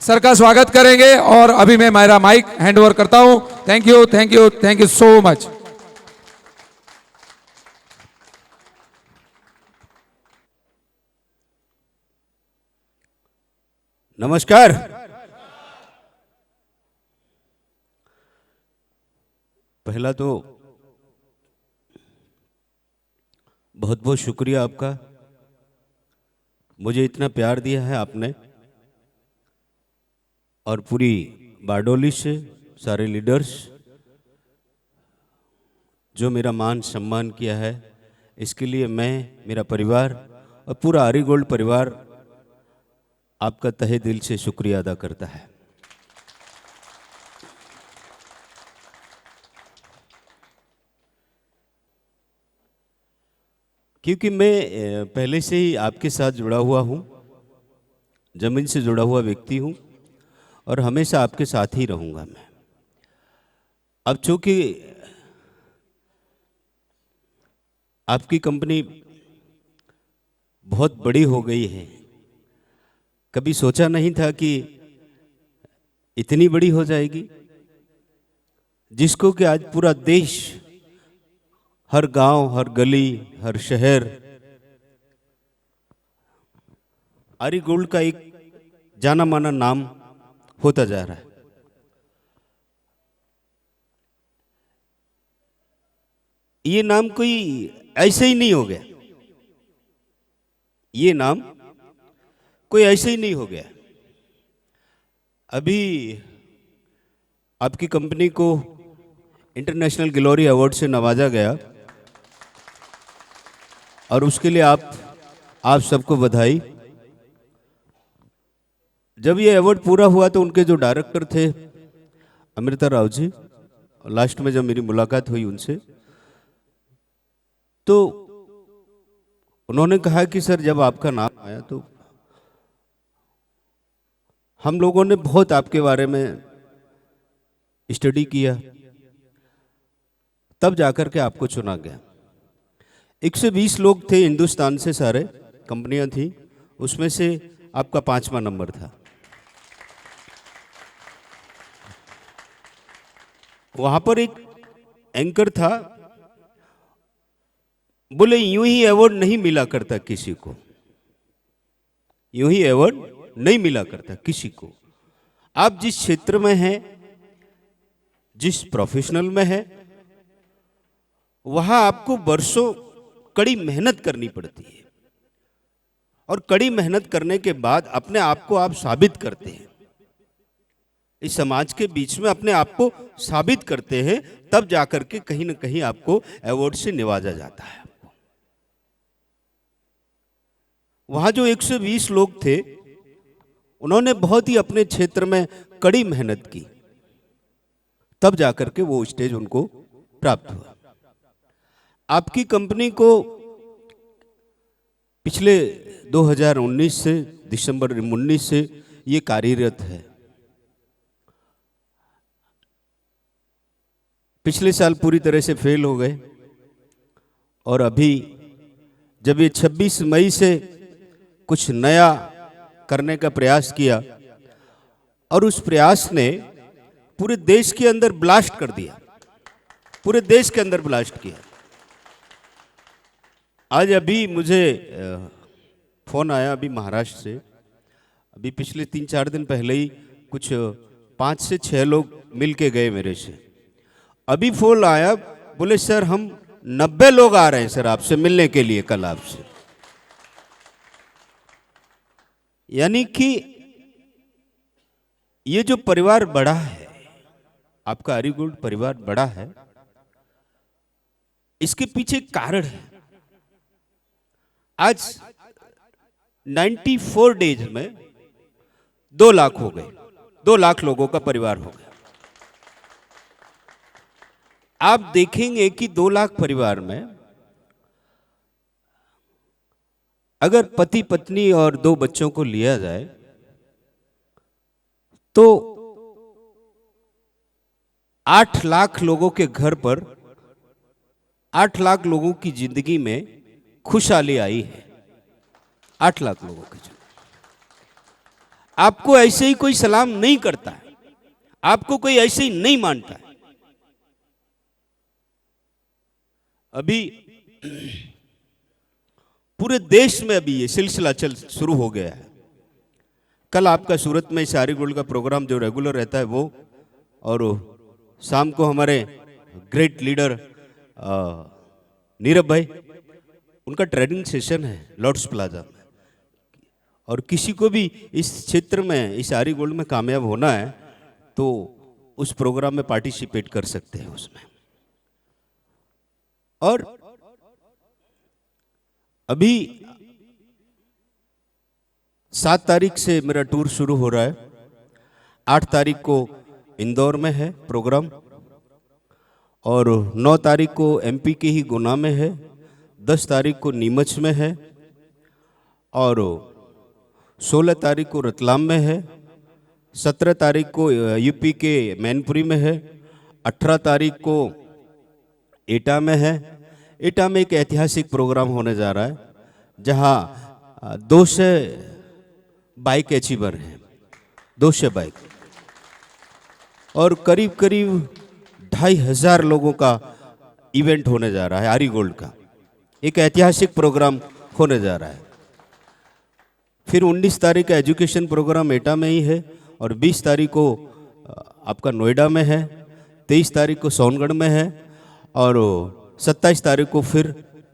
Sir का स्वागत करेंगे और अभी मैं मेरा माइक हैंड ओवर करता हूं। Thank you, thank you, thank you so much. नमस्कार। पहला तो बहुत बहुत शुक्रिया आपका, मुझे इतना प्यार दिया है आपने, और पूरी बारडोली से सारे लीडर्स जो मेरा मान सम्मान किया है, इसके लिए मैं, मेरा परिवार और पूरा आरी गोल्ड परिवार आपका तहे दिल से शुक्रिया अदा करता है। क्योंकि मैं पहले से ही आपके साथ जुड़ा हुआ हूँ, जमीन से जुड़ा हुआ व्यक्ति हूँ और हमेशा आपके साथ ही रहूँगा मैं। अब चूँकि आपकी कंपनी बहुत बड़ी हो गई है, कभी सोचा नहीं था कि इतनी बड़ी हो जाएगी, जिसको कि आज पूरा देश, हर गांव, हर गली, हर शहर आरी गोल्ड का एक जाना माना नाम होता जा रहा है। ये नाम कोई ऐसे ही नहीं हो गया, ये नाम कोई ऐसे ही नहीं हो गया। अभी आपकी कंपनी को इंटरनेशनल ग्लोरी अवार्ड से नवाजा गया और उसके लिए आप सबको बधाई। जब ये अवार्ड पूरा हुआ तो उनके जो डायरेक्टर थे अमृता राव जी, लास्ट में जब मेरी मुलाकात हुई उनसे, तो उन्होंने कहा कि सर जब आपका नाम आया तो हम लोगों ने बहुत आपके बारे में स्टडी किया, तब जाकर के आपको चुना गया। 120 लोग थे हिंदुस्तान से, सारे कंपनियां थी, उसमें से आपका 5वां नंबर था। वहां पर एक एंकर था, बोले यूं ही अवार्ड नहीं मिला करता किसी को, यूं ही अवार्ड नहीं मिला करता किसी को। आप जिस क्षेत्र में हैं, जिस प्रोफेशनल में हैं, वहां आपको वर्षों कड़ी मेहनत करनी पड़ती है और कड़ी मेहनत करने के बाद अपने आप को आप साबित करते हैं, इस समाज के बीच में अपने आप को साबित करते हैं, तब जाकर के कहीं ना कहीं आपको अवार्ड से नवाजा जाता है। वहां जो 120 लोग थे, उन्होंने बहुत ही अपने क्षेत्र में कड़ी मेहनत की, तब जाकर के वो स्टेज उनको प्राप्त हुआ। आपकी कंपनी को पिछले 2019 से, दिसंबर 19 से ये कार्यरत है। पिछले साल पूरी तरह से फेल हो गए और अभी जब ये 26 मई से कुछ नया करने का प्रयास किया और उस प्रयास ने पूरे देश के अंदर ब्लास्ट कर दिया, पूरे देश के अंदर ब्लास्ट किया। आज अभी मुझे फोन आया अभी महाराष्ट्र से, अभी पिछले 3-4 दिन पहले ही कुछ 5 से 6 लोग मिल के गए मेरे से। अभी फोन आया, बोले सर हम 90 लोग आ रहे हैं सर आपसे मिलने के लिए कल आपसे। यानी कि ये जो परिवार बड़ा है, आपका आरी गोल्ड परिवार बड़ा है, इसके पीछे कारण है। आज 94 डेज में 2 लाख हो गए, 2 लाख लोगों का परिवार हो गया। आप देखेंगे कि 2 लाख परिवार में अगर पति पत्नी और 2 बच्चों को लिया जाए तो 8 लाख लोगों के घर पर, 8 लाख लोगों की जिंदगी में खुशहाली आई है। 8 लाख लोगों की जिंदगी। आपको ऐसे ही कोई सलाम नहीं करता है, आपको कोई ऐसे ही नहीं मानता है। अभी पूरे देश में अभी ये सिलसिला चल शुरू हो गया है। कल आपका सूरत में शारी गोल्ड का प्रोग्राम जो रेगुलर रहता है वो, और शाम को हमारे ग्रेट लीडर नीरब भाई, उनका ट्रेनिंग सेशन है लॉर्ड्स प्लाजा में। और किसी को भी इस क्षेत्र में, इस शारी गोल्ड में कामयाब होना है तो उस प्रोग्राम में पार्टिसिपेट कर सकते हैं उसमें। और अभी 7 तारीख से मेरा टूर शुरू हो रहा है। 8 तारीख को इंदौर में है प्रोग्राम, और 9 तारीख को एमपी के ही गुना में है, 10 तारीख को नीमच में है, और 16 तारीख को रतलाम में है, 17 तारीख को यूपी के मैनपुरी में है, 18 तारीख को एटा में है। एटा में एक ऐतिहासिक प्रोग्राम होने जा रहा है जहां 200 बाइक अचीवर हैं, 200 बाइक, और करीब करीब 2500 लोगों का इवेंट होने जा रहा है। आरी गोल्ड का एक ऐतिहासिक प्रोग्राम होने जा रहा है। फिर 19 तारीख का एजुकेशन प्रोग्राम एटा में ही है, और 20 तारीख को आपका नोएडा में है, 23 तारीख को सोनगढ़ में है, और 27 तारीख को फिर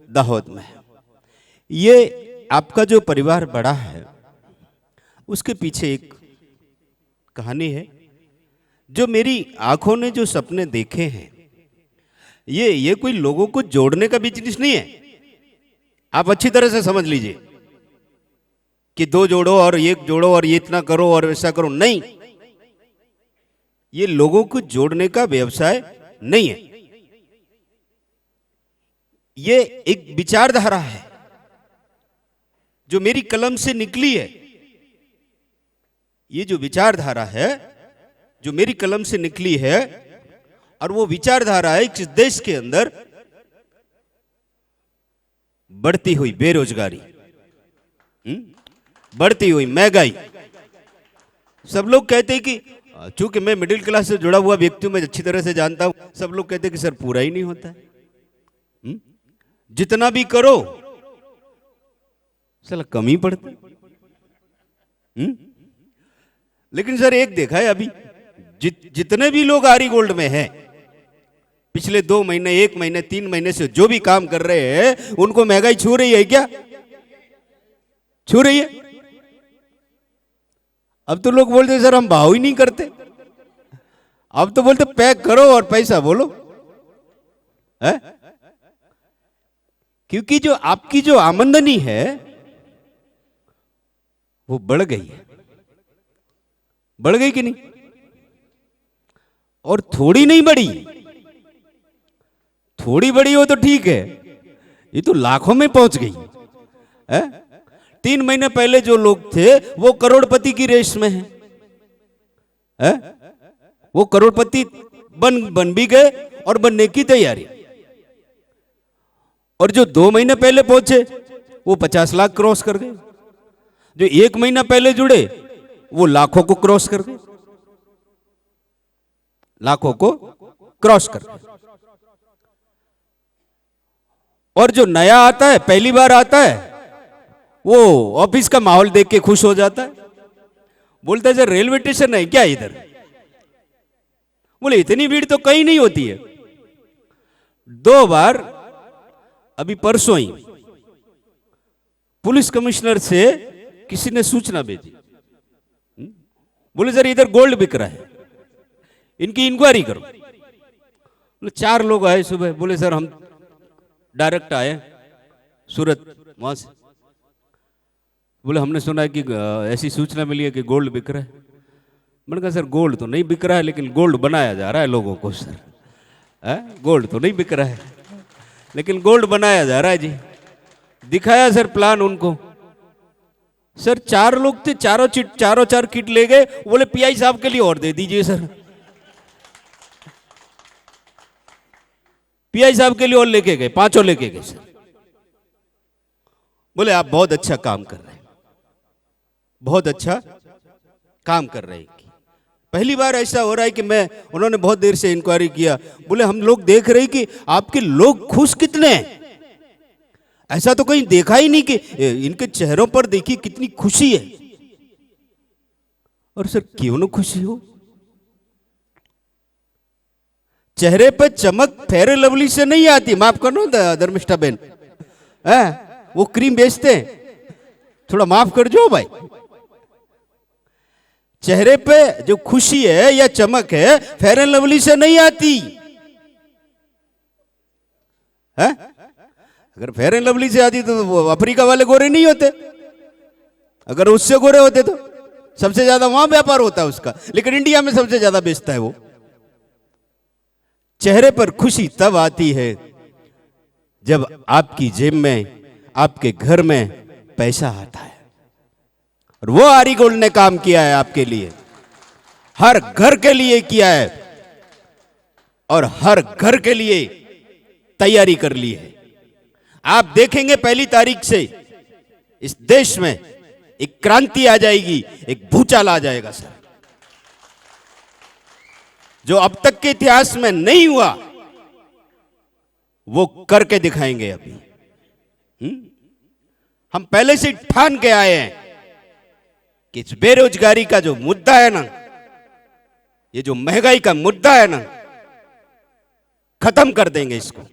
दाहोद में है। ये आपका जो परिवार बड़ा है उसके पीछे एक कहानी है। जो मेरी आंखों ने जो सपने देखे हैं, ये कोई लोगों को जोड़ने का बिजनेस नहीं है। आप अच्छी तरह से समझ लीजिए कि 2 जोड़ो और 1 जोड़ो और ये इतना करो और वैसा करो, नहीं। ये लोगों को जोड़ने का व्यवसाय नहीं है। ये एक विचारधारा है जो मेरी कलम से निकली है। ये जो विचारधारा है जो मेरी कलम से निकली है, और वो विचारधारा है इस देश के अंदर बढ़ती हुई बेरोजगारी, बढ़ती हुई महंगाई। सब लोग कहते हैं कि, चूंकि मैं मिडिल क्लास से जुड़ा हुआ व्यक्ति हूं, मैं अच्छी तरह से जानता हूं, सब लोग कहते हैं कि सर पूरा ही नहीं होता है, जितना भी करो साला कम ही पड़ता है। लेकिन सर एक देखा है, अभी जितने भी लोग आरी गोल्ड में हैं, पिछले 2 महीने, 1 महीने, 3 महीने से जो भी काम कर रहे हैं, उनको महंगाई छू रही है क्या? छू रही है? अब तो लोग बोलते सर हम भाव ही नहीं करते। अब तो बोलते पैक करो और पैसा बोलो है? क्योंकि जो आपकी जो आमदनी है वो बढ़ गई है। बढ़ गई कि नहीं? और थोड़ी नहीं बढ़ी। थोड़ी बढ़ी हो तो ठीक है, ये तो लाखों में पहुंच गई है। 3 महीने पहले जो लोग थे वो करोड़पति की रेस में है? वो करोड़पति बन भी गए और बनने की तैयारी। और जो 2 महीने पहले पहुंचे वो 50 लाख क्रॉस कर गए। जो 1 महीना पहले जुड़े वो लाखों को क्रॉस कर गए, लाखों को क्रॉस कर गए। और जो नया आता है, पहली बार आता है, वो ऑफिस का माहौल देख के खुश हो जाता है। बोलता है सर रेलवे स्टेशन है क्या इधर? बोले इतनी भीड़ तो कहीं नहीं होती है। 2 बार अभी परसों ही पुलिस कमिश्नर से किसी ने सूचना भेजी, बोले सर इधर गोल्ड बिक रहा है, इनकी इंक्वायरी करो। बोले 4 लोग आए सुबह, बोले सर हम डायरेक्ट आए सूरत वहां से। बोले हमने सुना है कि ऐसी सूचना मिली है कि गोल्ड बिक रहा है। मैंने कहा सर गोल्ड तो नहीं बिक रहा है, लेकिन गोल्ड बनाया जा रहा है लोगों को सर। गोल्ड तो नहीं बिक रहा है, लेकिन गोल्ड बनाया जा रहा है जी। दिखाया सर प्लान उनको। सर 4 लोग थे, चारों 4 किट ले गए। बोले पीआई साहब के लिए और दे दीजिए सर। पीआई साहब के लिए और लेके गए, 5 लेके गए सर। बोले आप बहुत अच्छा काम कर रहे हैं, बहुत अच्छा काम कर रहे हैं। पहली बार ऐसा हो रहा है कि उन्होंने बहुत देर से इंक्वायरी किया, बोले हम लोग देख रहे कि आपके लोग खुश कितने हैं, ऐसा तो कहीं देखा ही नहीं कि इनके चेहरों पर देखिए कितनी खुशी है। और सर क्यों ना खुशी हो, चेहरे पे चमक फेयर एंड लवली से नहीं आती, माफ करो धर्मिष्ठा बहन, वो क्रीम बेचते हैं, थोड़ा माफ कर जो भाई। चेहरे पे जो खुशी है या चमक है फेयर एंड लवली से नहीं आती है? अगर फेयर एंड लवली से आती तो वो अफ्रीका वाले गोरे नहीं होते, अगर उससे गोरे होते तो सबसे ज्यादा वहां व्यापार होता है उसका, लेकिन इंडिया में सबसे ज्यादा बेचता है वो। चेहरे पर खुशी तब आती है जब आपकी जेब में, आपके घर में पैसा आता है, और वो आरी गोल्ड ने काम किया है आपके लिए, हर घर के लिए किया है, और हर घर के लिए तैयारी कर ली है। आप देखेंगे 1 तारीख से इस देश में एक क्रांति आ जाएगी, एक भूचाल आ जाएगा सर, जो अब तक के इतिहास में नहीं हुआ वो करके दिखाएंगे अभी। हम पहले से ठान के आए हैं कि इस बेरोजगारी का जो मुद्दा है ना, ये जो महंगाई का मुद्दा है ना, खत्म कर देंगे इसको।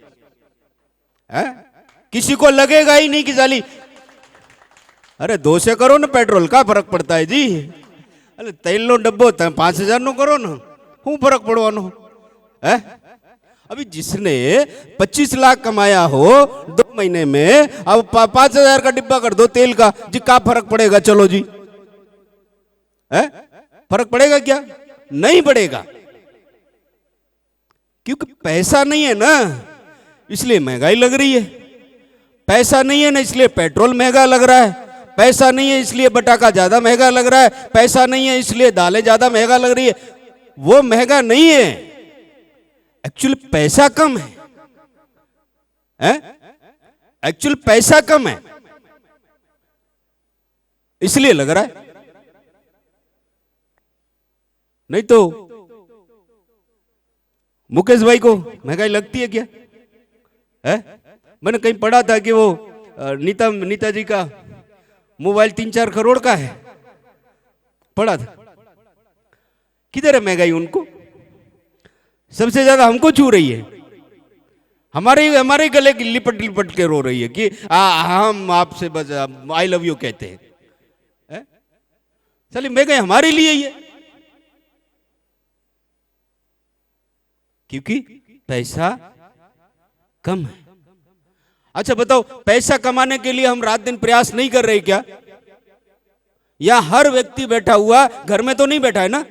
किसी को लगेगा ही नहीं कि साली, अरे 2 से करो ना पेट्रोल, का फर्क पड़ता है जी, अरे तेल नो डब्बो 5000 नो करो ना, हूं फर्क पड़वानो है। अभी जिसने 25 लाख कमाया हो 2 महीने में, अब 5000 का डिब्बा कर दो तेल का जी, का फर्क पड़ेगा, चलो जी, है फर्क पड़ेगा क्या? नहीं पड़ेगा, क्योंकि पैसा नहीं है ना इसलिए महंगाई लग रही है, पैसा नहीं है ना इसलिए पेट्रोल महंगा लग रहा है, पैसा नहीं है इसलिए बटाका ज्यादा महंगा लग रहा है, पैसा नहीं है इसलिए दालें ज्यादा महंगा लग रही है। वो महंगा नहीं है, एक्चुअली पैसा कम है, एक्चुअली पैसा कम है इसलिए लग रहा है, नहीं तो मुकेश भाई को महंगाई लगती है क्या? है मैंने कहीं पढ़ा था कि वो नीता जी का मोबाइल 3-4 करोड़ का है, पढ़ा था। किधर है महंगाई उनको? सबसे ज्यादा हमको छू रही है, हमारे गले की लिपट लिपट के रो रही है कि हम आपसे बस आई लव यू कहते हैं। चलिए महंगाई हमारे लिए ही है, क्योंकि पैसा कम है। अच्छा बताओ, पैसा कमाने के लिए हम रात दिन प्रयास नहीं कर रहे क्या? या हर व्यक्ति बैठा हुआ घर में तो नहीं बैठा है ना,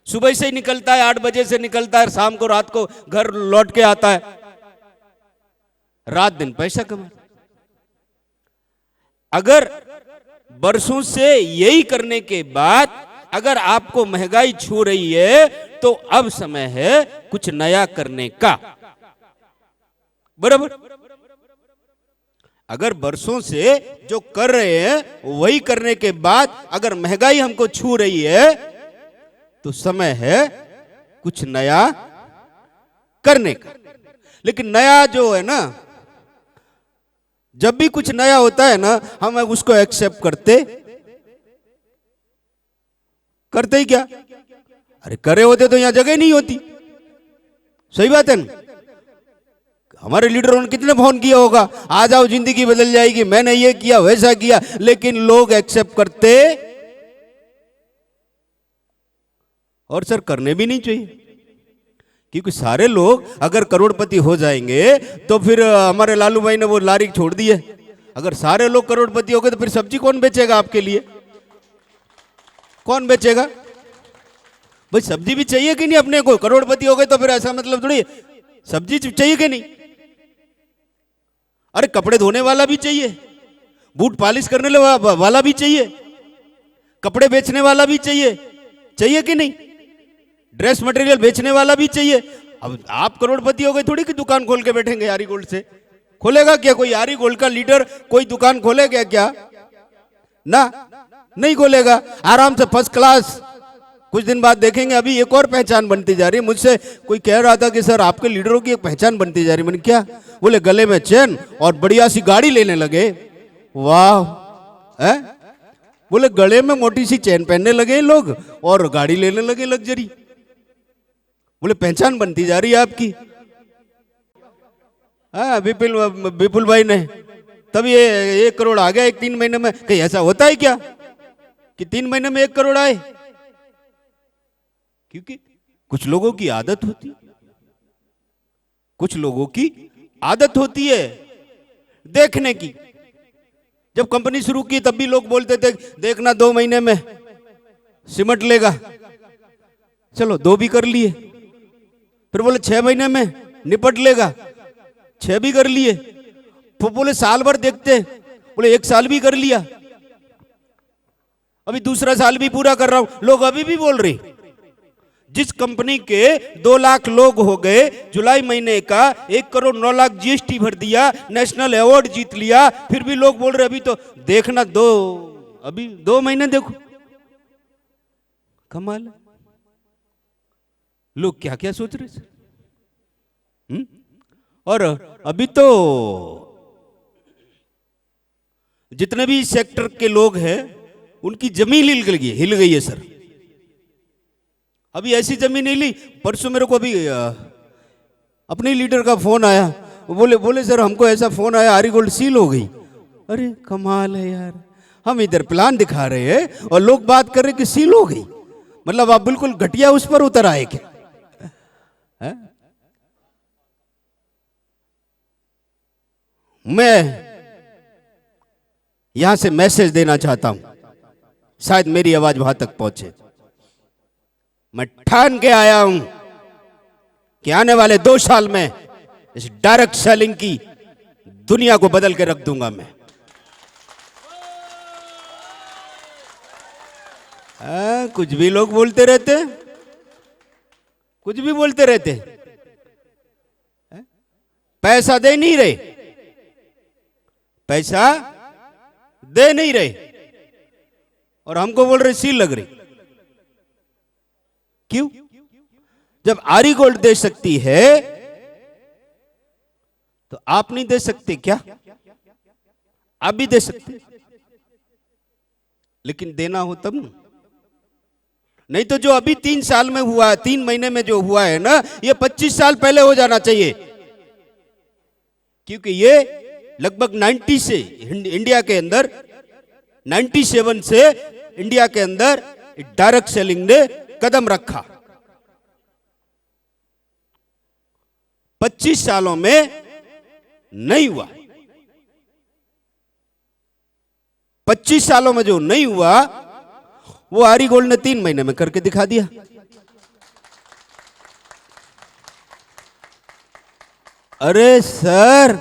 सुबह से ही निकलता है, 8 बजे से निकलता है, शाम को रात को घर लौट के आता है, रात दिन पैसा कमा। अगर बरसों से यही करने के बाद अगर आपको महंगाई छू रही है तो अब समय है कुछ नया करने का, बराबर। अगर बरसों से जो कर रहे हैं वही करने के बाद अगर महंगाई हमको छू रही है तो समय है कुछ नया करने का। लेकिन नया जो है ना, जब भी कुछ नया होता है ना, हम उसको एक्सेप्ट करते ही क्या? अरे करे होते तो यहां जगह नहीं होती, सही बात है ना। हमारे लीडरों ने कितने फोन किया होगा, आ जाओ जिंदगी बदल जाएगी, मैंने ये किया वैसा किया, लेकिन लोग एक्सेप्ट करते और सर करने भी नहीं चाहिए, क्योंकि सारे लोग अगर करोड़पति हो जाएंगे तो फिर हमारे लालू भाई ने वो लारी छोड़ दी है, अगर सारे लोग करोड़पति हो गए तो फिर सब्जी कौन बेचेगा आपके लिए? कौन बेचेगा भाई? सब्जी भी चाहिए कि नहीं अपने को? करोड़पति हो गए तो फिर ऐसा मतलब थोड़ी, सब्जी चाहिए कि नहीं? अरे कपड़े धोने वाला भी चाहिए, बूट पॉलिश करने वाला भी चाहिए, कपड़े बेचने वाला भी चाहिए कि नहीं? ड्रेस मटेरियल बेचने वाला भी चाहिए। अब आप करोड़पति हो गए थोड़ी कि दुकान खोल के बैठेंगे यारी गोल्ड से, खोलेगा क्या कोई? यारी गोल्ड का लीडर कोई दुकान खोलेगा क्या? ना, नहीं खोलेगा, आराम से फर्स्ट क्लास। कुछ दिन बाद देखेंगे अभी एक और पहचान बनती जा रही है। मुझसे कोई कह रहा था कि सर आपके लीडरों की एक पहचान बनती जा रही है। मैंने क्या? बोले गले में चेन और बढ़िया सी गाड़ी लेने लगे। वाह है? बोले गले में मोटी सी चेन पहनने लगे लोग और गाड़ी लेने लगे लग्जरी। बोले पहचान बनती जा रही है आपकी। हाँ, विपुल भाई ने तब ये 1 करोड़ आ गया 3 महीने में। कहीं ऐसा होता है क्या कि 3 महीने में 1 करोड़ आए? क्योंकि कुछ लोगों की आदत होती है, कुछ लोगों की आदत होती है देखने की। जब कंपनी शुरू की तब भी लोग बोलते थे देखना 2 महीने में सिमट लेगा। चलो 2 भी कर लिए। फिर बोले 6 महीने में निपट लेगा, 6 भी कर लिए। फिर बोले साल भर देखते, बोले 1 साल भी कर लिया। अभी दूसरा साल भी पूरा कर रहा हूं। लोग अभी भी बोल रहे जिस कंपनी के 2 लाख लोग हो गए, जुलाई महीने का 1 करोड़ 9 लाख जीएसटी भर दिया, नेशनल अवार्ड जीत लिया, फिर भी लोग बोल रहे अभी तो देखना अभी 2 महीने देखो। कमाल है, लोग क्या क्या सोच रहे थे। और अभी तो जितने भी सेक्टर के लोग हैं उनकी जमीन हिल गई है सर। अभी ऐसी जमीन नहीं ली। परसों मेरे को अभी अपने लीडर का फोन आया। बोले सर हमको ऐसा फोन आया आरी गोल्ड सील हो गई। अरे कमाल है यार, हम इधर प्लान दिखा रहे हैं और लोग बात कर रहे कि सील हो गई। मतलब आप बिल्कुल घटिया उस पर उतर आए क्या? है? मैं यहां से मैसेज देना चाहता हूं, शायद मेरी आवाज वहां तक पहुंचे। मैं ठान के आया हूं कि आने वाले 2 साल में इस डायरेक्ट सेलिंग की दुनिया को बदल के रख दूंगा मैं। कुछ भी लोग बोलते रहते, कुछ भी बोलते रहते। पैसा दे नहीं रहे, पैसा दे नहीं रहे और हमको बोल रहे सील लग रही। क्यों? जब आरी गोल्ड दे सकती है तो आप नहीं दे सकते क्या? आप भी दे सकते, लेकिन देना हो तब ना। नहीं तो जो अभी 3 साल में हुआ, 3 महीने में जो हुआ है ना, ये 25 साल पहले हो जाना चाहिए। क्योंकि ये लगभग 90 से इंडिया के अंदर 97 से इंडिया के अंदर डायरेक्ट सेलिंग ने कदम रखा। 25 सालों में नहीं हुआ। 25 सालों में जो नहीं हुआ वो आरी गोल्ड ने 3 महीने में करके दिखा दिया। अरे सर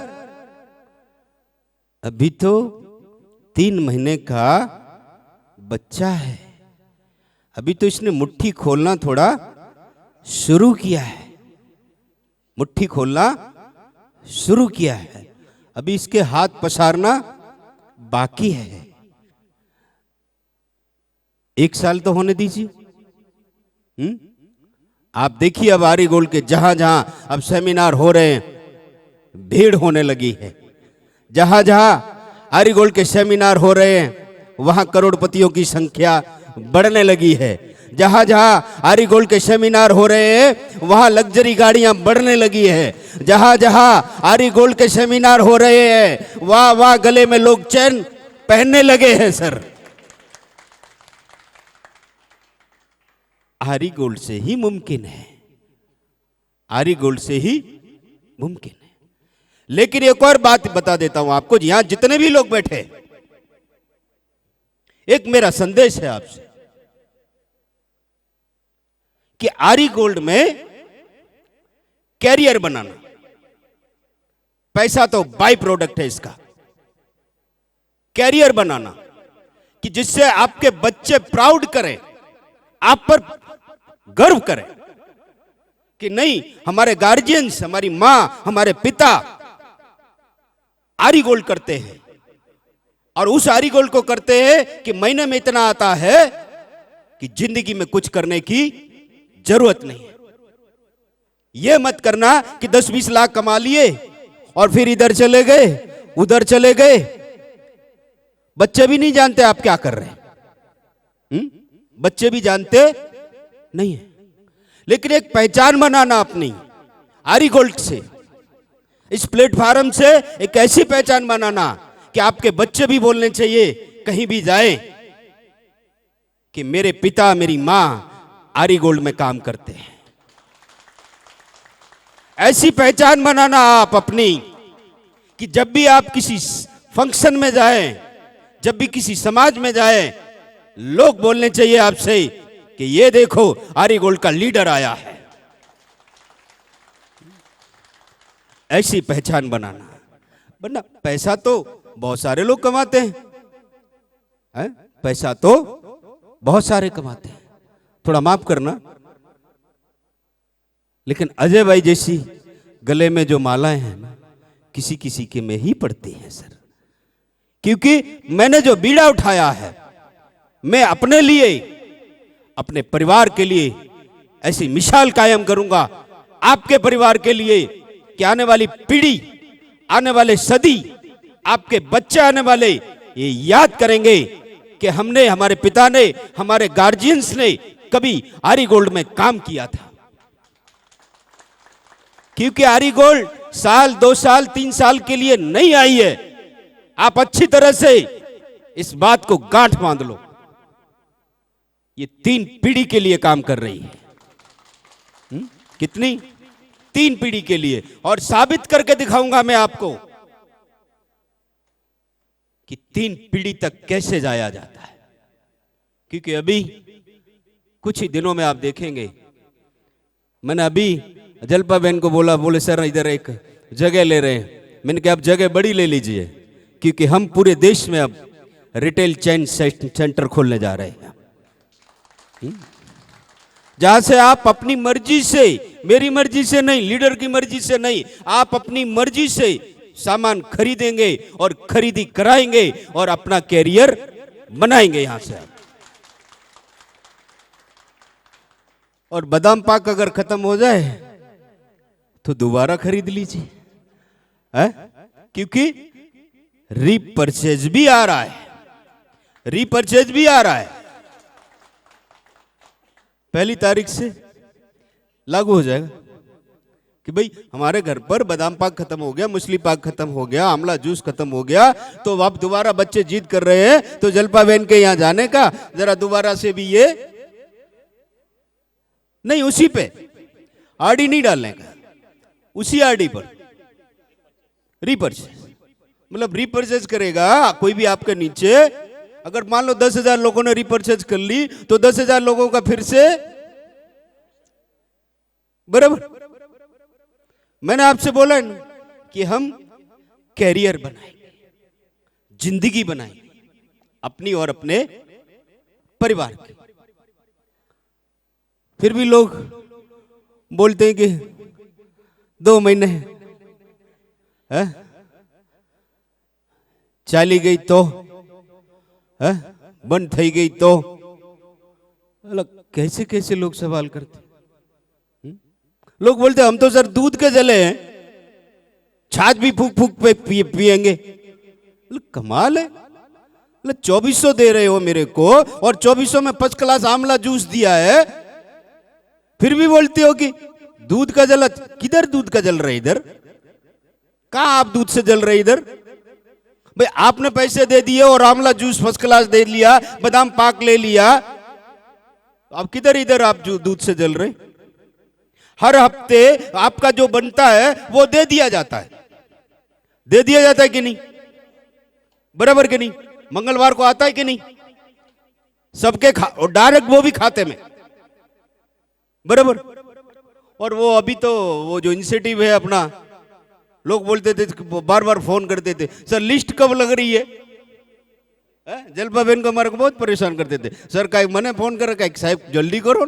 अभी तो 3 महीने का बच्चा है, अभी तो इसने मुट्ठी खोलना थोड़ा शुरू किया है, मुट्ठी खोलना शुरू किया है। अभी इसके हाथ पसारना बाकी है। 1 साल तो होने दीजिए। आप देखिए अब आरी गोल्ड के जहां जहां अब सेमिनार हो रहे हैं, भीड़ होने लगी है। जहां जहां आरी गोल्ड के सेमिनार हो रहे हैं वहां करोड़पतियों की संख्या बढ़ने लगी है। जहां जहां आरी गोल्ड के सेमिनार हो रहे हैं वहां लग्जरी गाड़ियां बढ़ने लगी है। जहां जहां आरी गोल्ड के सेमिनार हो रहे हैं वहां वहां गले में लोग चेन पहनने लगे हैं सर। आरी गोल्ड से ही मुमकिन है, आरी गोल्ड से ही मुमकिन है। लेकिन एक और बात बता देता हूं आपको, यहां जितने भी लोग बैठे, एक मेरा संदेश है आपसे कि आरी गोल्ड में कैरियर बनाना, पैसा तो बाय प्रोडक्ट है इसका, कैरियर बनाना कि जिससे आपके बच्चे प्राउड करें, आप पर गर्व करें कि नहीं हमारे गार्जियंस, हमारी मां, हमारे पिता आरी गोल्ड करते हैं और उस आरी गोल्ड को करते हैं कि महीने में इतना आता है कि जिंदगी में कुछ करने की जरूरत नहीं है। यह मत करना कि 10-20 लाख कमा लिए और फिर इधर चले गए उधर चले गए, बच्चे भी नहीं जानते आप क्या कर रहे हैं। बच्चे भी जानते नहीं है। लेकिन एक पहचान बनाना अपनी आरी गोल्ड से, इस प्लेटफार्म से एक ऐसी पहचान बनाना कि आपके बच्चे भी बोलने चाहिए कहीं भी जाए कि मेरे पिता मेरी मां आरी गोल्ड में काम करते हैं। ऐसी पहचान बनाना आप अपनी कि जब भी आप किसी फंक्शन में जाएं, जब भी किसी समाज में जाएं, लोग बोलने चाहिए आपसे कि ये देखो आरी गोल्ड का लीडर आया है। ऐसी पहचान बनाना, वरना पैसा तो बहुत सारे लोग कमाते हैं, पैसा तो बहुत सारे कमाते हैं, थोड़ा माफ करना, लेकिन अजय भाई जैसी गले में जो मालाएं हैं ना, किसी किसी के में ही पड़ती हैं सर। क्योंकि मैंने जो बीड़ा उठाया है, मैं अपने लिए, अपने परिवार के लिए ऐसी मिसाल कायम करूंगा, आपके परिवार के लिए, कि आने वाली पीढ़ी, आने वाले सदी, आपके बच्चे आने वाले ये याद करेंगे कि हमने, हमारे पिता ने, हमारे गार्जियंस ने कभी आरी गोल्ड में काम किया था। क्योंकि आरी गोल्ड साल 2 साल 3 साल के लिए नहीं आई है। आप अच्छी तरह से इस बात को गांठ बांध लो, ये 3 पीढ़ी के लिए काम कर रही है। कितनी? 3 पीढ़ी के लिए। और साबित करके दिखाऊंगा मैं आपको कि 3 पीढ़ी तक कैसे जाया जाता है। क्योंकि अभी कुछ ही दिनों में आप देखेंगे, मैंने अभी जलपा बहन को बोला, बोले सर इधर एक जगह ले रहे हैं। मैंने कहा आप जगह बड़ी ले लीजिए, क्योंकि हम पूरे देश में अब रिटेल चेन सेंटर खोलने जा रहे हैं, जहां से आप अपनी मर्जी से, मेरी मर्जी से नहीं, लीडर की मर्जी से नहीं, आप अपनी मर्जी से सामान खरीदेंगे और खरीदी कराएंगे और अपना कैरियर बनाएंगे यहां से। और बादाम पाक अगर खत्म हो जाए तो दोबारा खरीद लीजिए, क्योंकि रीपरचेज भी आ रहा है, रीपरचेज भी आ रहा है। 1 तारीख से लागू हो जाएगा कि भाई हमारे घर पर बादाम पाक खत्म हो गया, मूसली पाक खत्म हो गया, आंवला जूस खत्म हो गया, तो अब दोबारा बच्चे जिद कर रहे हैं तो जलपा बहन के यहां जाने का, जरा दोबारा से भी ये नहीं, उसी पे आरडी नहीं डालने का, उसी आरडी पर रीपरचेज, मतलब रीपरचेज करेगा कोई भी आपके नीचे। अगर मान लो 10,000 लोगों ने रीपरचेज कर ली तो 10,000 लोगों का फिर से बराबर। मैंने आपसे बोला ना कि हम कैरियर बनाएंगे, जिंदगी बनाएंगे अपनी और अपने परिवार की। फिर भी लोग बोलते हैं कि 2 महीने है, चाली गई तो है, बंद थई गई तो, कैसे कैसे लोग सवाल करते। लोग बोलते हम तो सर दूध के जले हैं, छाछ भी फूक फूक पे पिएंगे। कमाल है, 2400 दे रहे हो मेरे को और 2400 में 1 क्लास आंवला जूस दिया है, फिर भी बोलते हो कि दूध का जल। किधर दूध का जल रहा है? इधर कहां आप दूध से जल रहे इधर? भाई आपने पैसे दे दिए और आंवला जूस 1 क्लास दे लिया, बादाम पाक ले लिया, अब किधर इधर आप जो दूध से जल रहे? हर हफ्ते आपका जो बनता है वो दे दिया जाता है, दे दिया जाता है कि नहीं? बराबर कि नहीं? मंगलवार को आता है कि नहीं? सबके और डायरेक्ट वो भी खाते में, बराबर। और वो अभी तो वो जो इनिशिएटिव है अपना, लोग बोलते थे, बार बार फोन करते थे, सर लिस्ट कब लग रही है? जलपा बहन को हमारे को बहुत परेशान करते थे, सर का मैंने फोन कर रखा है साहब जल्दी करो।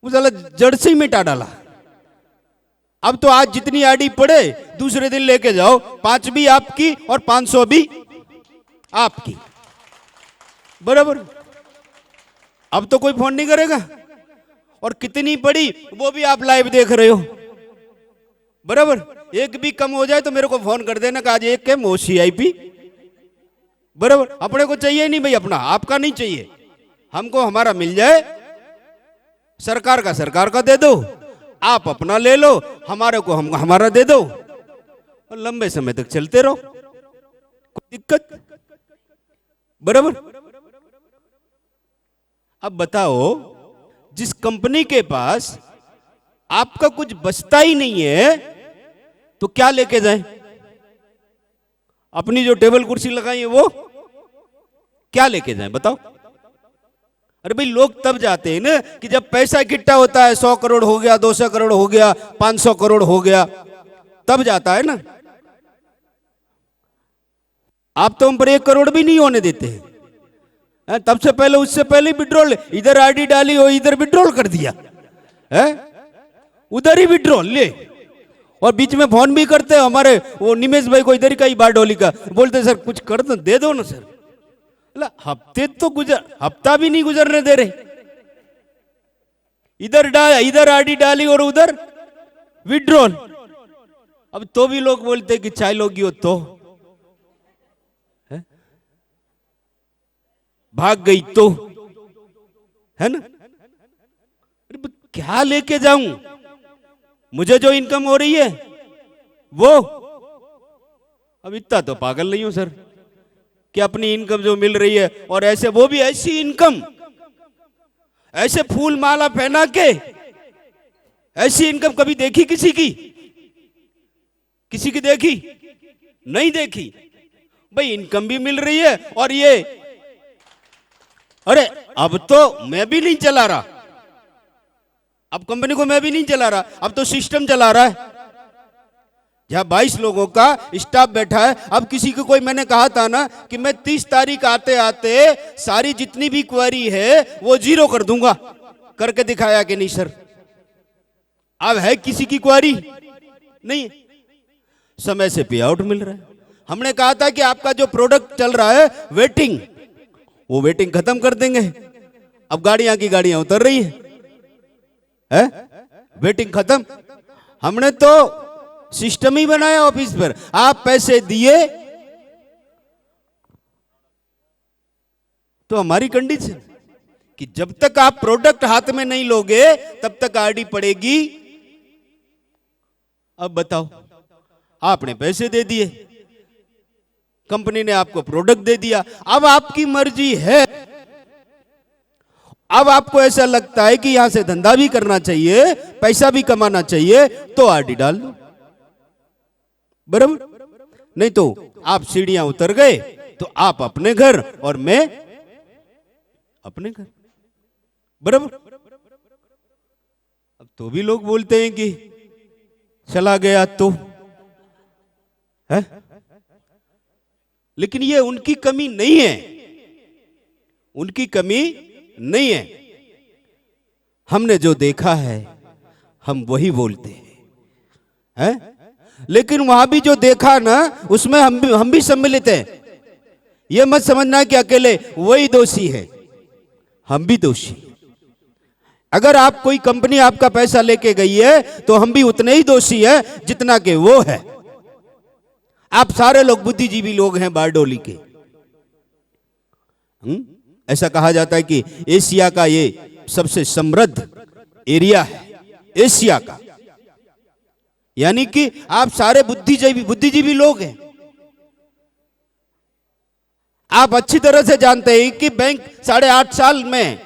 वो साला जड़ से ही मिटा डाला। अब तो आज जितनी आईडी पड़े दूसरे दिन लेके जाओ, 5 भी आपकी और 500 भी आपकी, बराबर। अब तो कोई फोन नहीं करेगा, और कितनी बड़ी वो भी आप लाइव देख रहे हो, बराबर। एक भी कम हो जाए तो मेरे को फोन कर देना कि आज एक है मोशी आईपी, बराबर। अपने को चाहिए नहीं भाई, अपना आपका नहीं चाहिए, हमको हमारा मिल जाए। सरकार का दे दो, आप अपना ले लो, हमारे को हम हमारा दे दो, और लंबे समय तक चलते रहो, कोई दिक्कत, बराबर। अब बताओ, जिस कंपनी के पास आपका कुछ बचता ही नहीं है तो क्या लेके जाए? अपनी जो टेबल कुर्सी लगाई है वो क्या लेके जाए बताओ? अरे भाई, लोग तब जाते हैं ना कि जब पैसा इकट्ठा होता है, 100 करोड़ हो गया, 200 करोड़ हो गया, 500 करोड़ हो गया, तब जाता है ना। आप तो हम पर 1 करोड़ भी नहीं होने देते हैं, तब से पहले, उससे पहले विड्रॉल, इधर आरडी डाली हो, इधर विड्रॉल कर दिया है, उधर ही विड्रॉल ले, और बीच में फोन भी करते हैं हमारे वो निमेश भाई को, इधर ही का ही बारडोली का, बोलते सर कुछ कर दो, दे दो ना सर। हफ्ते तो हफ्ता भी नहीं गुजरने दे रहे, इधर आरडी डाली और उधर विड्रॉल। अब तो भी लोग बोलते कि चाय लोगी हो तो है? भाग गई तो, है ना। अरे क्या लेके जाऊं? मुझे जो इनकम हो रही है वो, अब इतना तो पागल नहीं हूं सर कि अपनी इनकम जो मिल रही है, और ऐसे वो भी ऐसी इनकम, ऐसे फूल माला पहना के, ऐसी इनकम कभी देखी किसी की? किसी की देखी? नहीं देखी भाई। इनकम भी मिल रही है, और ये, अरे अब तो मैं भी नहीं चला रहा, अब कंपनी को मैं भी नहीं चला रहा, अब तो सिस्टम चला रहा है, जहां 22 लोगों का स्टाफ बैठा है। अब किसी को कोई, मैंने कहा था ना कि मैं 30 तारीख आते आते सारी जितनी भी क्वेरी है वो 0 कर दूंगा, करके दिखाया कि नहीं सर? अब है किसी की क्वेरी नहीं, समय से पे आउट मिल रहा है। हमने कहा था कि आपका जो प्रोडक्ट चल रहा है वेटिंग, वो वेटिंग खत्म कर देंगे। अब गाड़ियां की गाड़ियां उतर रही है? वेटिंग खत्म। हमने तो सिस्टम ही बनाया ऑफिस पर, आप पैसे दिए तो हमारी कंडीशन कि जब तक आप प्रोडक्ट हाथ में नहीं लोगे तब तक आरडी पड़ेगी। अब बताओ, आपने पैसे दे दिए, कंपनी ने आपको प्रोडक्ट दे दिया, अब आपकी मर्जी है। अब आपको ऐसा लगता है कि यहां से धंधा भी करना चाहिए, पैसा भी कमाना चाहिए, तो आरडी डाल दो, बराबर। नहीं तो आप सीढ़ियां उतर गए तो आप अपने घर और मैं अपने घर, बराबर। अब तो भी लोग बोलते हैं कि चला गया तो है, लेकिन ये उनकी कमी नहीं है, उनकी कमी नहीं है। हमने जो देखा है हम वही बोलते हैं, लेकिन वहां भी जो देखा ना उसमें हम भी सम्मिलित हैं। ये मत समझना कि अकेले वही दोषी है, हम भी दोषी। अगर आप कोई कंपनी आपका पैसा लेके गई है तो हम भी उतने ही दोषी है जितना कि वो है। आप सारे लोग बुद्धिजीवी लोग हैं बारडोली के। ऐसा कहा जाता है कि एशिया का ये सबसे समृद्ध एरिया है, एशिया का, यानी कि आप सारे बुद्धिजीवी लोग हैं। आप अच्छी तरह से जानते हैं कि बैंक 8.5 साल में,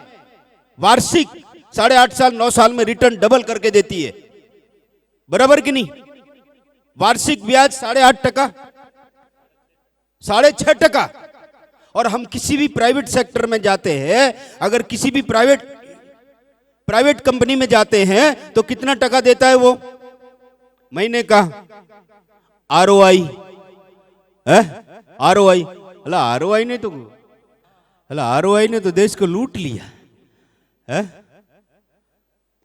वार्षिक 8.5 साल 9 साल में रिटर्न डबल करके देती है, बराबर कि नहीं? वार्षिक ब्याज 8.5%, 6.5%। और हम किसी भी प्राइवेट सेक्टर में जाते हैं, अगर किसी भी प्राइवेट कंपनी में जाते हैं तो कितना टका देता है वो महीने का? आरओआई है, आरओआई। आरओआई ने तो देश को लूट लिया है।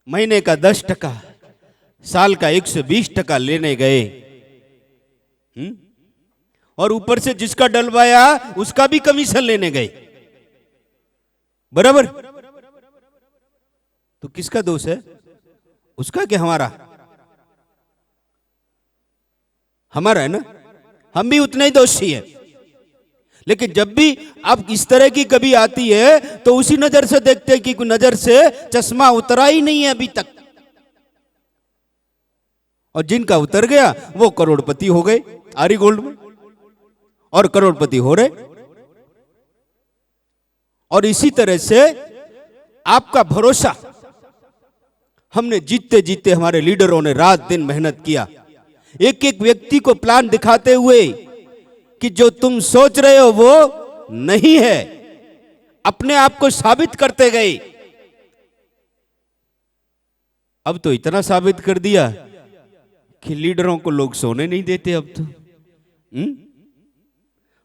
महीने का 10%, साल का 120% लेने गए। और ऊपर से जिसका डलवाया उसका भी कमीशन लेने गए। बराबर? तो किसका दोष है? उसका कि हमारा? हमारा है ना। हम भी उतने ही दोषी हैं। लेकिन जब भी अब इस तरह की कभी आती है तो उसी नजर से देखते हैं कि नजर से चश्मा उतरा ही नहीं है अभी तक, और जिनका उतर गया वो करोड़पति हो गए आरी गोल्ड में, और करोड़पति हो रहे। और इसी तरह से आपका भरोसा, हमने जीतते जीतते हमारे लीडरों ने रात दिन मेहनत किया, एक एक व्यक्ति को प्लान दिखाते हुए कि जो तुम सोच रहे हो वो नहीं है, अपने आप को साबित करते गए। अब तो इतना साबित कर दिया कि लीडरों को लोग सोने नहीं देते अब तो।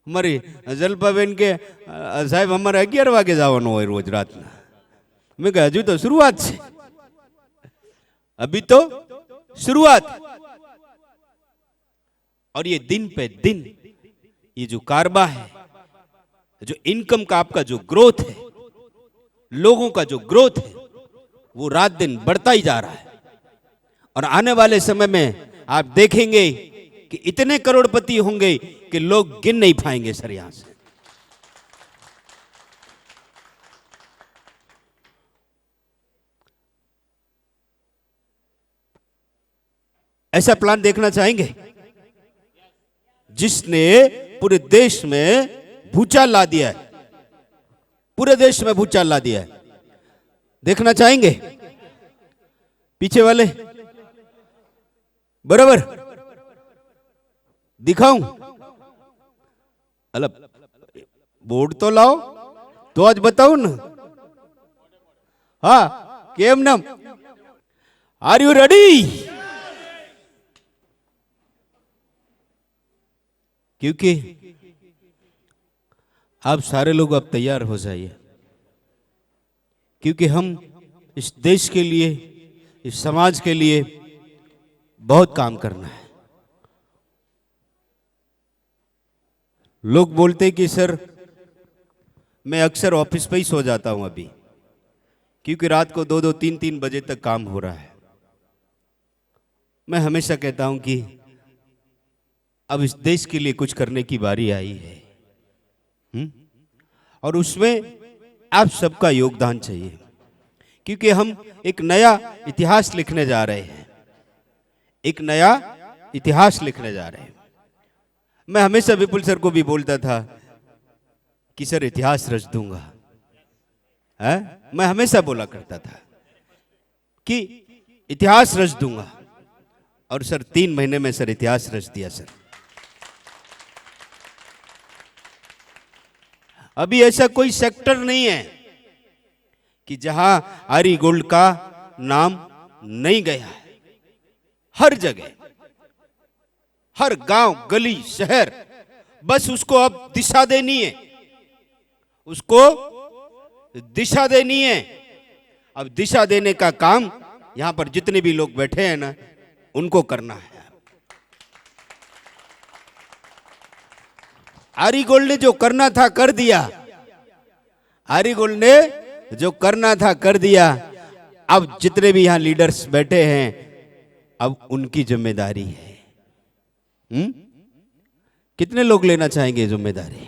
हमारी जलपाबेन के साहब हमारे 11 वागे जावानो હોય रोज रात में। मैं कहा हजू तो शुरुआत से, अभी तो शुरुआत। और ये दिन पे दिन ये जो कारबा है, जो इनकम का आपका जो ग्रोथ है, लोगों का जो ग्रोथ है, वो रात दिन बढ़ता ही जा रहा है। और आने वाले समय में आप देखेंगे कि इतने करोड़पति होंगे कि लोग गिन नहीं पाएंगे सर यहां से। ऐसा प्लान देखना चाहेंगे जिसने पूरे देश में भूचाल ला दिया है, पूरे देश में भूचाल ला दिया है। देखना चाहेंगे पीछे वाले? बराबर दिखाऊं? अलग बोर्ड तो लाओ तो आज बताओ ना। हाँ, केम नम, आर यू रेडी? क्योंकि आप सारे लोग अब तैयार हो जाइए, क्योंकि हम इस देश के लिए, इस समाज के लिए बहुत काम करना है। लोग बोलते हैं कि सर मैं अक्सर ऑफिस पे ही सो जाता हूं अभी, क्योंकि रात को 2-2, 3-3 बजे तक काम हो रहा है। मैं हमेशा कहता हूं कि अब इस देश के लिए कुछ करने की बारी आई है, और उसमें आप सबका योगदान चाहिए, क्योंकि हम एक नया इतिहास लिखने जा रहे हैं, एक नया इतिहास लिखने जा रहे हैं। मैं हमेशा विपुल सर को भी बोलता था कि सर इतिहास रच दूंगा, है? मैं हमेशा बोला करता था कि इतिहास रच दूंगा, और सर 3 महीने में सर इतिहास रच दिया सर। अभी ऐसा कोई सेक्टर नहीं है कि जहां आरी गोल्ड का नाम नहीं गया है। हर जगह, हर गांव, गली, शहर, बस उसको अब दिशा देनी है, उसको दिशा देनी है। अब दिशा देने का काम यहां पर जितने भी लोग बैठे हैं ना, उनको करना है। आरी गोल्ड ने जो करना था कर दिया, आरी गोल्ड ने जो करना था कर दिया। अब जितने भी यहां लीडर्स बैठे हैं, अब उनकी जिम्मेदारी है। कितने लोग लेना चाहेंगे जिम्मेदारी?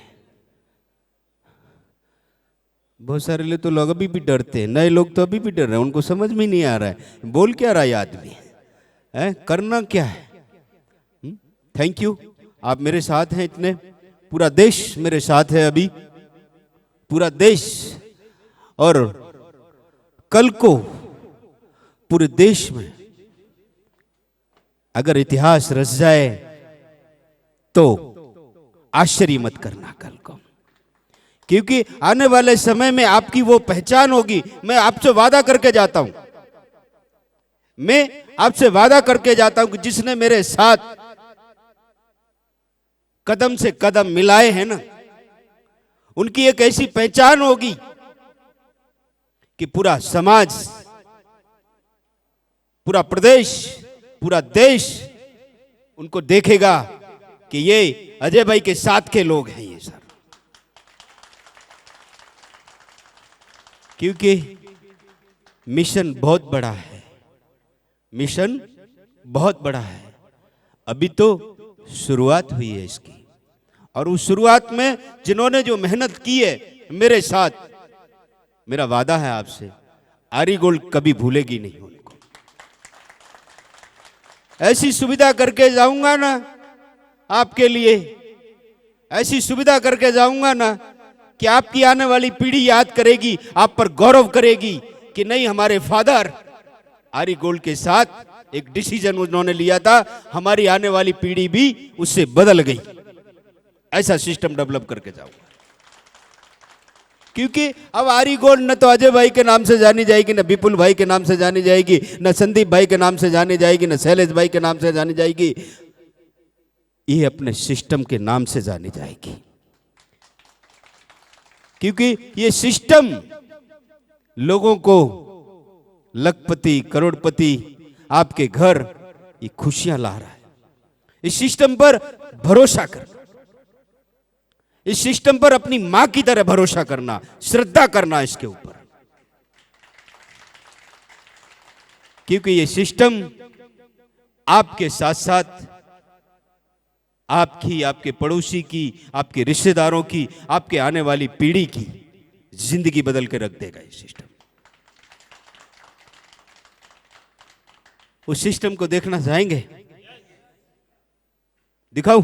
बहुत सारे लोग तो लोग अभी भी डरते हैं, नए लोग तो अभी भी डर रहे हैं, उनको समझ में नहीं आ रहा है बोल क्या रहा है आदमी, है करना क्या है। थैंक यू, आप मेरे साथ हैं इतने, पूरा देश मेरे साथ है अभी, पूरा देश। और कल को पूरे देश में अगर इतिहास रच जाए तो आश्चर्य मत करना कल को, क्योंकि आने वाले समय में आपकी वो पहचान होगी। मैं आपसे वादा करके जाता हूं, मैं आपसे वादा करके जाता हूं कि जिसने मेरे साथ कदम से कदम मिलाए हैं ना, उनकी एक ऐसी पहचान होगी कि पूरा समाज, पूरा प्रदेश, पूरा देश उनको देखेगा कि ये अजय भाई के साथ के लोग हैं ये सर, क्योंकि मिशन बहुत बड़ा है, मिशन बहुत बड़ा है। अभी तो शुरुआत हुई है इसकी, और उस शुरुआत में जिन्होंने जो मेहनत की है मेरे साथ, मेरा वादा है आपसे, आरी गोल्ड कभी भूलेगी नहीं उनको। ऐसी सुविधा करके जाऊंगा ना आपके लिए, ऐसी सुविधा करके जाऊंगा ना कि आपकी आने वाली पीढ़ी याद करेगी, आप पर गौरव करेगी कि नहीं, हमारे फादर आरी गोल्ड के साथ एक डिसीजन उन्होंने लिया था, हमारी आने वाली पीढ़ी भी उससे बदल गई। ऐसा सिस्टम डेवलप करके जाऊंगा, क्योंकि अब आरी गोल्ड न तो अजय भाई के नाम से जानी जाएगी, न विपुल भाई के नाम से जानी जाएगी, न संदीप भाई के नाम से जानी जाएगी, न शैलेश भाई के नाम से जानी जाएगी, ये अपने सिस्टम के नाम से जानी जाएगी। क्योंकि ये सिस्टम लोगों को लखपति करोड़पति आपके घर ये खुशियां ला रहा है। इस सिस्टम पर भरोसा करना, इस सिस्टम पर अपनी मां की तरह भरोसा करना, श्रद्धा करना इसके ऊपर, क्योंकि ये सिस्टम आपके साथ साथ आपकी, आपके पड़ोसी की, आपके रिश्तेदारों की, आपके आने वाली पीढ़ी की जिंदगी बदल के रख देगा ये सिस्टम। उस सिस्टम को देखना चाहेंगे? दिखाऊं?